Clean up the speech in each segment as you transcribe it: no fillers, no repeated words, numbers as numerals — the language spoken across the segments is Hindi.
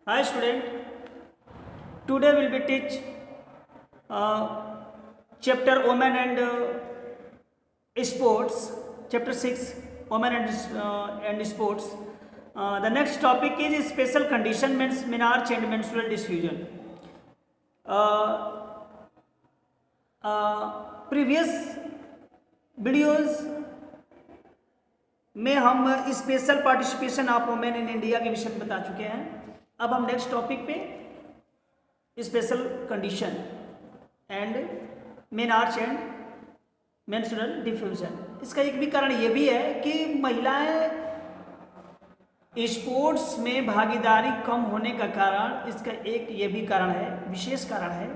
Hi student, today will be teach chapter Women and Sports, chapter 6 Women and Sports. The next topic is special condition menarche and menstrual diffusion. Previous videos में हम special participation of women in India के विषय में बता चुके हैं। अब हम नेक्स्ट टॉपिक पे special condition and menarche and menstrual diffusion. इसका एक भी कारण ये भी है कि महिलाएं स्पोर्ट्स में भागीदारी कम होने का कारण, इसका एक ये भी कारण है, विशेष कारण है,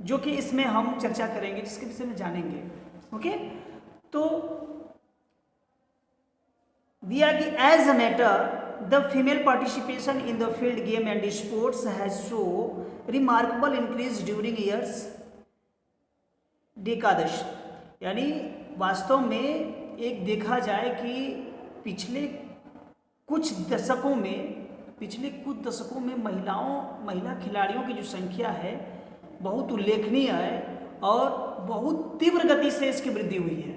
जो कि इसमें हम चर्चा करेंगे, जिसके विषय में जानेंगे। ओके, तो दिया कि as a matter the female participation in the field game and sports has shown remarkable increase during years decades। यानी वास्तव में एक देखा जाए कि पिछले कुछ दशकों में महिला खिलाड़ियों की जो संख्या है बहुत उल्लेखनीय है और बहुत तीव्र गति से इसकी वृद्धि हुई है।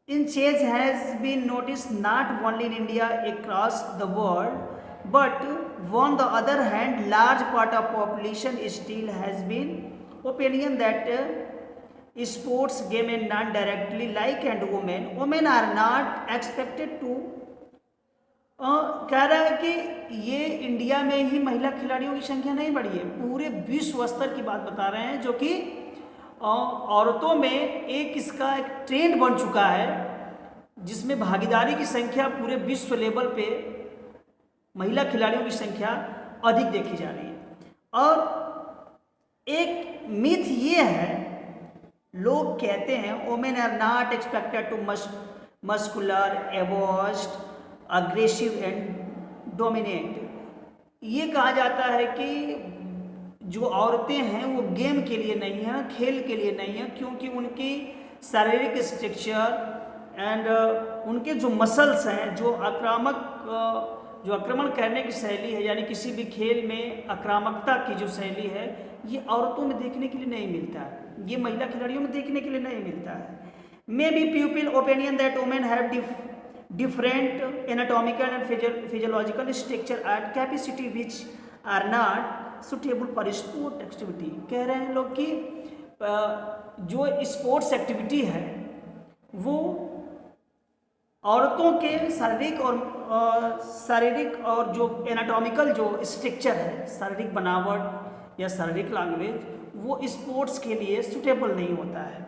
In change has been noticed not only in India across the world, but on the other hand, large part of population still has been opinion that sports game and non-directly like and women are not expected to कह रहा है कि ये इंडिया में ही महिला खिलाड़ियों की संख्या नहीं बढ़ी है, पूरे विश्व स्तर की बात बता रहे हैं, जो कि औरतों में इसका एक ट्रेंड बन चुका है, जिसमें भागीदारी की संख्या पूरे विश्व लेवल पे महिला खिलाड़ियों की संख्या अधिक देखी जा रही है। और एक मिथ ये है, लोग कहते हैं women are not expected to muscular, robust, aggressive and dominate. ये कहा जाता है कि जो औरतें हैं वो गेम के लिए नहीं हैं, खेल के लिए नहीं हैं, क्योंकि उनकी शारीरिक स्ट्रक्चर एंड उनके जो मसल्स हैं, जो आक्रमण करने की शैली है, यानी किसी भी खेल में आक्रामकता की जो शैली है, ये औरतों में देखने के लिए नहीं मिलता है, ये महिला खिलाड़ियों में देखने के लिए नहीं मिलता है। May be people opinion that women have different anatomical and physiological structure and capacity which are not suitable for sport activity। कह रहे हैं लोग कि जो स्पोर्ट्स एक्टिविटी है वो औरतों के शारीरिक और जो एनाटॉमिकल जो स्ट्रक्चर है, शारीरिक बनावट या शारीरिक लैंग्वेज, वो स्पोर्ट्स के लिए सुटेबल नहीं होता है।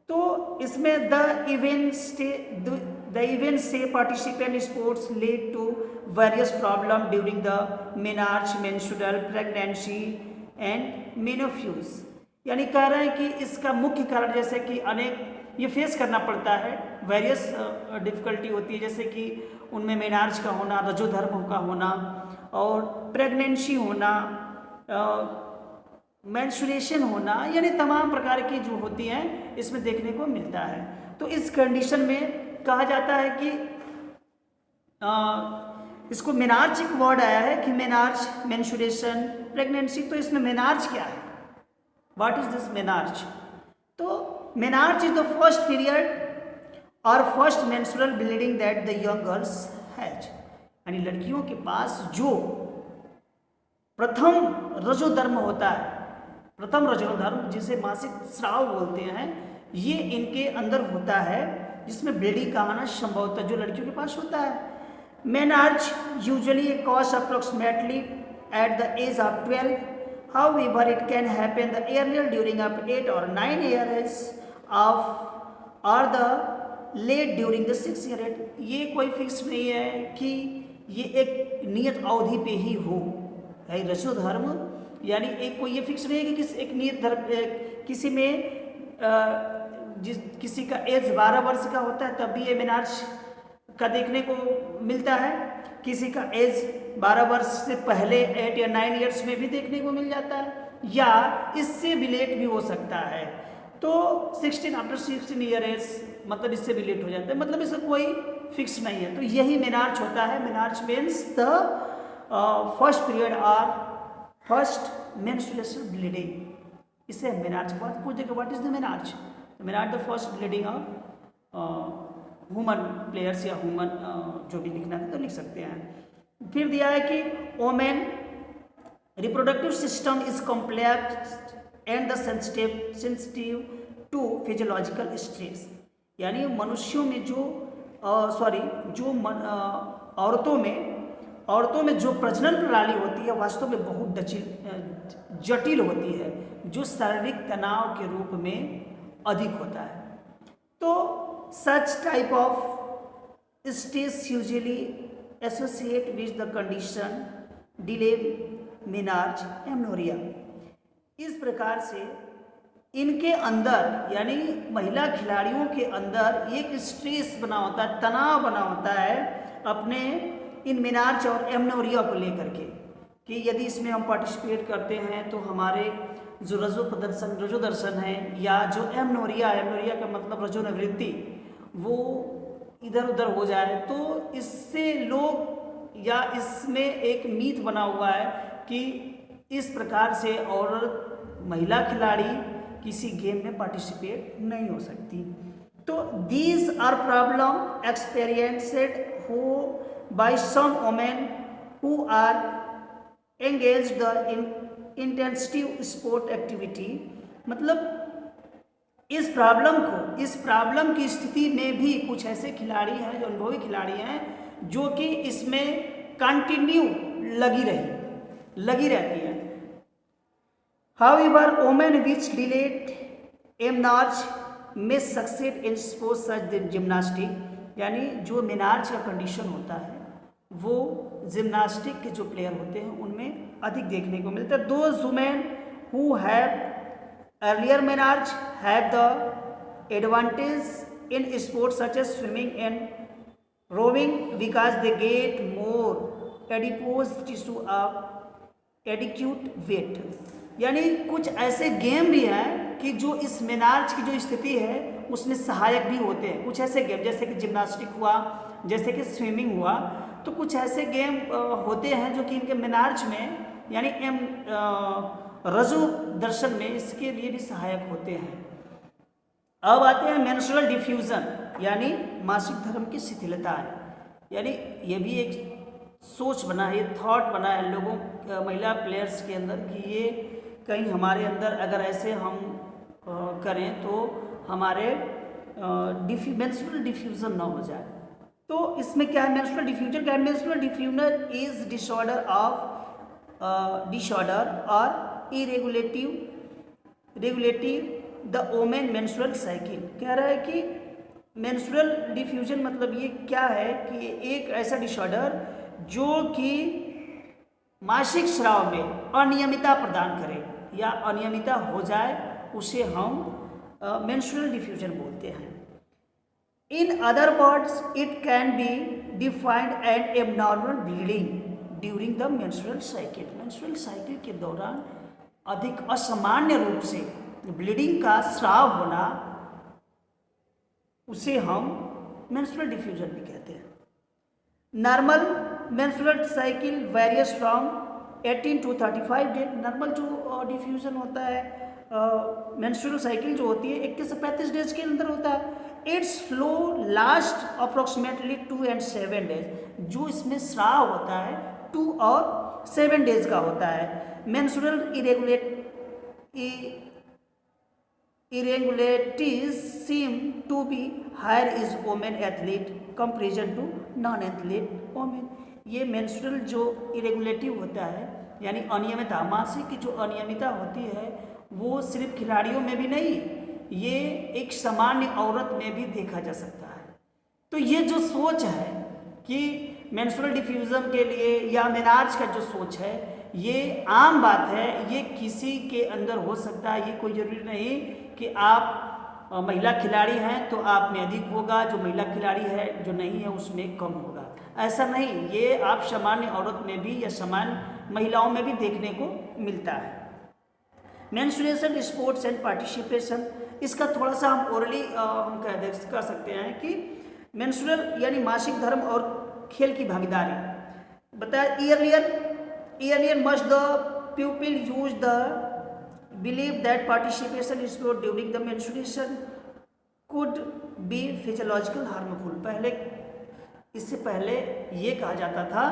तो इसमें the events say participant sports lead to various problems during the menarche, menstrual, pregnancy and menopause। यानी कह रहे हैं कि इसका मुख्य कारण, जैसे कि अनेक ये फेस करना पड़ता है, वेरियस डिफिकल्टी होती है, जैसे कि उनमें मेनार्च का होना, रजोधर्म का होना और प्रेगनेंसी होना, मेंस्ट्रुएशन होना, यानी तमाम प्रकार की जो होती हैं इसमें देखने को मिलता है। तो इस कंडीशन में कहा जाता है कि इसको मेनार्च एक वर्ड आया है कि मेनार्च, मेंस्ट्रुएशन, प्रेगनेंसी। तो इसमें मेनार्च क्या है, व्हाट इज दिस मेनार्च? तो menarche is the first period और first menstrual bleeding that the young girls has. यानी लड़कियों के पास जो प्रथम रजोधर्म होता है, प्रथम रजोधर्म जिसे मासिक स्राव बोलते हैं, ये इनके अंदर होता है, जिसमें ब्लीडिंग का आना संभवतः जो लड़कियों के पास होता है। Menarche usually occurs approximately at the age of 12, however it can happen the earlier during up 8 or 9 years of or the late during the 6 year। ये कोई फिक्स नहीं है कि ये एक नियत अवधि पे ही हो, है रजोधर्म, यानी एक कोई ये फिक्स नहीं है कि एक नियत धर्म किसी में किसी का एज 12 वर्ष का होता है तब भी ये मेनार्च का देखने को मिलता है, किसी का एज 12 वर्ष से पहले 8 या 9 ईयर्स में भी देखने को मिल जाता है, या इससे भी लेट भी हो सकता है। तो 16 आफ्टर 16 ईयर्स मतलब इससे भी लेट हो जाता है, मतलब इसका कोई फिक्स नहीं है। तो यही मेनार्च होता है। Menarche means the first period और फर्स्ट मेंस्ट्रुएशन ब्लीडिंग, इसे मेनार्च बात पूछ देगा what is the menarche. Menarche the first bleeding of human players या ह्यूमन जो भी लिखना है तो लिख सकते हैं। फिर दिया है कि women reproductive system is complex and the sensitive to physiological stress, यानी मनुष्यों में जो औरतों में जो प्रजनन प्रणाली होती है वास्तव में बहुत जटिल होती है, जो शारीरिक तनाव के रूप में अधिक होता है। तो such type of stress usually associate with the condition delay menarche amenorrhoea. इस प्रकार से इनके अंदर यानी महिला खिलाड़ियों के अंदर एक स्ट्रेस बना होता है, तनाव बना होता है अपने इन मेनार्च और एमनोरिया को लेकर के, कि यदि इसमें हम पार्टिसिपेट करते हैं तो हमारे जो रजो दर्शन है या जो एमनोरिया का मतलब रजो निवृत्ति वो इधर उधर हो जाए, तो इससे लोग या इसमें एक मीथ बना हुआ है कि इस प्रकार से औरत महिला खिलाड़ी किसी गेम में पार्टिसिपेट नहीं हो सकती। तो दीज आर प्रॉब्लम एक्सपीरियंस्ड हो by some women who are engaged in intensive sport activity, मतलब इस प्रॉब्लम की स्थिति में भी कुछ ऐसे खिलाड़ी हैं जो अनुभवी खिलाड़ी हैं जो कि इसमें कंटिन्यू लगी रहती है। However, women which delayed menarche में succeed in sports such the gymnastic, यानी जो मेनार्च का कंडीशन होता है वो जिम्नास्टिक के जो प्लेयर होते हैं उनमें अधिक देखने को मिलता है। Those women who have earlier menarche have the advantage in sports such as swimming and rowing because they get more adipose tissue of adequate weight, यानी कुछ ऐसे गेम भी हैं कि जो इस मेनार्च की जो स्थिति है उसमें सहायक भी होते हैं। कुछ ऐसे गेम जैसे कि जिम्नास्टिक हुआ, जैसे कि स्विमिंग हुआ, तो कुछ ऐसे गेम होते हैं जो कि इनके मेनार्च में यानी रजु दर्शन में इसके लिए भी सहायक होते हैं। अब आते हैं मेंस्ट्रुअल डिफ्यूजन यानी मासिक धर्म की शिथिलता, यानी ये भी एक सोच बना है, ये थॉट बना है लोगों महिला प्लेयर्स के अंदर कि ये कहीं हमारे अंदर अगर ऐसे हम करें तो हमारे मेंस्ट्रुअल डिफ्यूजन ना हो जाए। तो इसमें क्या है मेंस्ट्रुअल डिफ्यूजन? क्या है मेंस्ट्रुअल डिफ्यूजन इज डिसऑर्डर और इरेगुलेटिव द वुमेन मेंस्ट्रुअल साइकिल। कह रहा है कि मेंस्ट्रुअल डिफ्यूजन मतलब ये क्या है कि एक ऐसा डिसऑर्डर जो कि मासिक स्राव में अनियमितता प्रदान करे या अनियमितता हो जाए उसे हम मेंस्ट्रुअल डिफ्यूजन बोलते हैं। In other words it can be defined and abnormal bleeding during the menstrual cycle. Menstrual cycle के दौरान अधिक असामान्य रूप से ब्लीडिंग का स्राव होना उसे हम मेंस्ट्रुअल डिफ्यूजन भी कहते हैं। Normal menstrual cycle various from 18 to 35 days. Normal जो डिफ्यूजन होता है मेंस्ट्रुअल साइकिल जो होती है 21 से 35 डेज के अंदर होता है। It's flow last approximately 2 and 7 days. जो इसमें स्राव होता है 2 और 7 डेज का होता है। Menstrual irregularities seem to be higher is women athlete comparison to non-athlete women। ये मेंस्ट्रुअल जो इरेगुलेटिव होता है यानी अनियमितता, मासिक की जो अनियमितता होती है वो सिर्फ खिलाड़ियों में भी नहीं, ये एक सामान्य औरत में भी देखा जा सकता है। तो ये जो सोच है कि मेंस्ट्रुअल डिफ्यूजन के लिए या मेनार्च का जो सोच है ये आम बात है, ये किसी के अंदर हो सकता है। ये कोई ज़रूरी नहीं कि आप महिला खिलाड़ी हैं तो आप में अधिक होगा, जो महिला खिलाड़ी है जो नहीं है उसमें कम होगा, ऐसा नहीं। ये आप सामान्य औरत में भी या सामान्य महिलाओं में भी देखने को मिलता है। मेंस्ट्रुएशन स्पोर्ट्स एंड पार्टिसिपेशन इसका थोड़ा सा हम ओरली हम कर सकते हैं कि मेंस्ट्रुअल यानी मासिक धर्म और खेल की भागीदारी बताया। Earlier must the pupil use the belief that participation in sport during the menstruation could be physiological harmful। इससे पहले ये कहा जाता था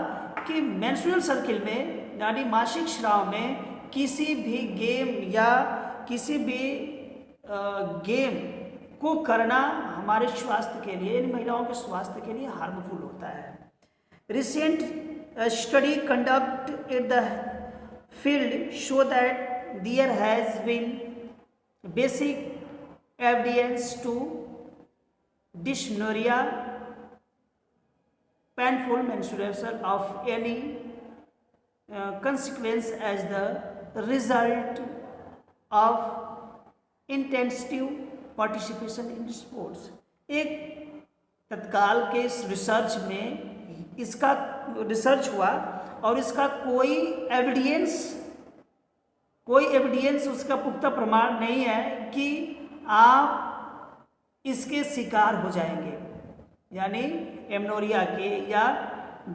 कि मेंस्ट्रुअल सर्किल में यानी मासिक स्राव में किसी भी गेम या किसी भी गेम को करना हमारे स्वास्थ्य के लिए, इन महिलाओं के स्वास्थ्य के लिए हार्मफुल होता है। Recent study conduct at the field show that there has been basic evidence to dysmenorrhea, painful menstruation of any consequence as the result of intensive participation in sports। एक तत्काल के इस रिसर्च में इसका रिसर्च हुआ और इसका कोई एविडेंस उसका पुख्ता प्रमाण नहीं है कि आप इसके शिकार हो जाएंगे, यानी एमनोरिया के या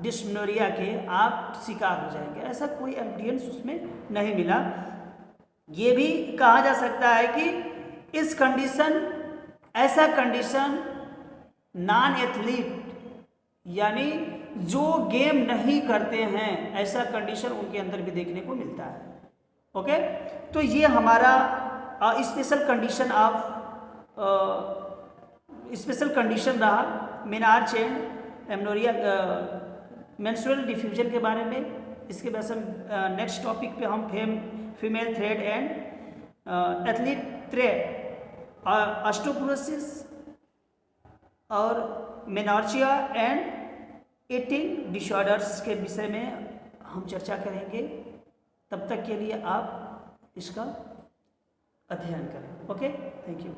डिस्मेनोरिया के आप शिकार हो जाएंगे, ऐसा कोई एविडेंस उसमें नहीं मिला। ये भी कहा जा सकता है कि इस ऐसा कंडीशन नॉन एथलीट यानी जो गेम नहीं करते हैं ऐसा कंडीशन उनके अंदर भी देखने को मिलता है। ओके, तो ये हमारा स्पेशल कंडीशन रहा menarche and amenorrhoea menstrual diffusion के बारे में। इसके बाद हम नेक्स्ट टॉपिक पे हम female thread and athlete thread, osteoporosis और मेनॉर्चिया एंड ईटिंग डिसऑर्डर्स के विषय में हम चर्चा करेंगे। तब तक के लिए आप इसका अध्ययन करें। Okay, thank you.